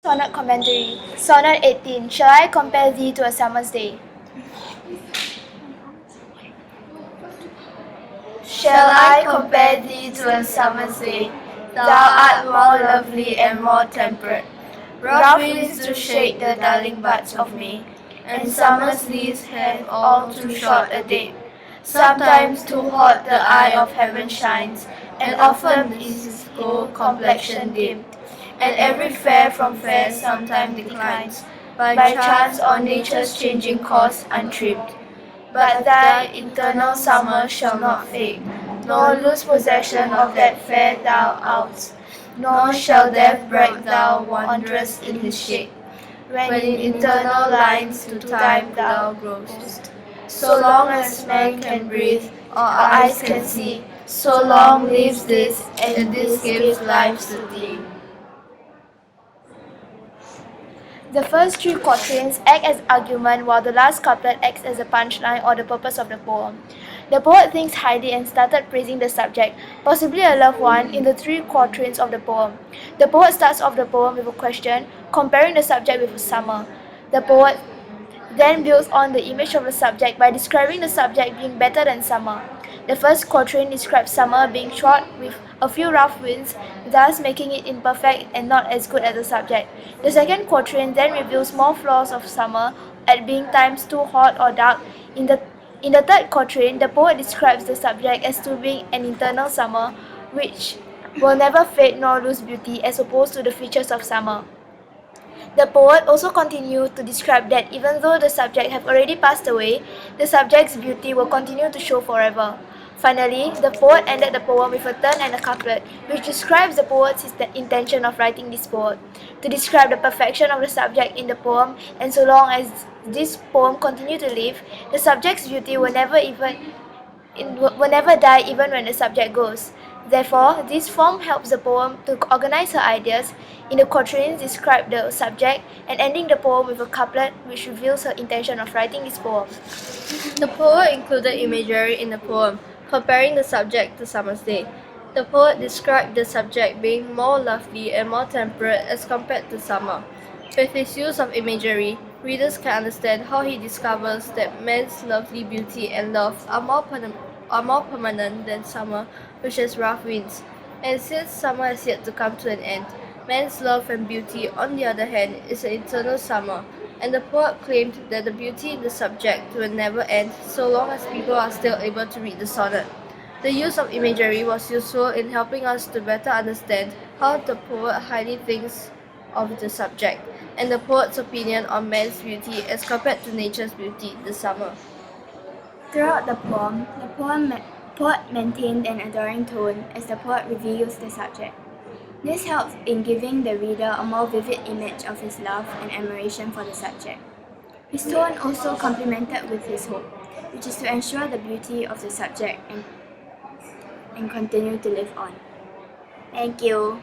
Sonnet Commentary. Sonnet 18. Shall I compare thee to a summer's day? Shall I compare thee to a summer's day? Thou art more lovely and more temperate. Rough winds do shake the darling buds of May, and summer's leaves have all too short a date. Sometimes too hot the eye of heaven shines, and often is his gold complexion dimmed. And every fair from fair sometime declines, by chance or nature's changing course untrimmed. But thy eternal summer shall not fade, nor lose possession of that fair thou art, nor shall death break thou wanderest in his shade, when in eternal lines to time thou growest. So long as man can breathe, or eyes can see, so long lives this, and this gives life to thee. The first three quatrains act as argument while the last couplet acts as a punchline or the purpose of the poem. The poet thinks highly and started praising the subject, possibly a loved one, in the three quatrains of the poem. The poet starts off the poem with a question, comparing the subject with summer. The poet then builds on the image of the subject by describing the subject being better than summer. The first quatrain describes summer being short with a few rough winds, thus making it imperfect and not as good as the subject. The second quatrain then reveals more flaws of summer at being times too hot or dark. In the third quatrain, the poet describes the subject as to being an eternal summer, which will never fade nor lose beauty as opposed to the features of summer. The poet also continued to describe that even though the subject have already passed away, the subject's beauty will continue to show forever. Finally, the poet ended the poem with a turn and a couplet, which describes the poet's intention of writing this poem, to describe the perfection of the subject in the poem, and so long as this poem continue to live, the subject's beauty will never die even when the subject goes. Therefore, this form helps the poem to organize her ideas. In the quatrains, describe the subject, and ending the poem with a couplet which reveals her intention of writing this poem. The poet included imagery in the poem, comparing the subject to summer's day. The poet described the subject being more lovely and more temperate as compared to summer. With his use of imagery, readers can understand how he discovers that man's lovely beauty and love are more permanent than summer, which has rough winds. And since summer has yet to come to an end, man's love and beauty, on the other hand, is an eternal summer, and the poet claimed that the beauty in the subject will never end so long as people are still able to read the sonnet. The use of imagery was useful in helping us to better understand how the poet highly thinks of the subject, and the poet's opinion on man's beauty as compared to nature's beauty, the summer. Throughout the poem poet maintained an adoring tone as the poet reveals the subject. This helps in giving the reader a more vivid image of his love and admiration for the subject. His tone also complemented with his hope, which is to ensure the beauty of the subject and continue to live on. Thank you.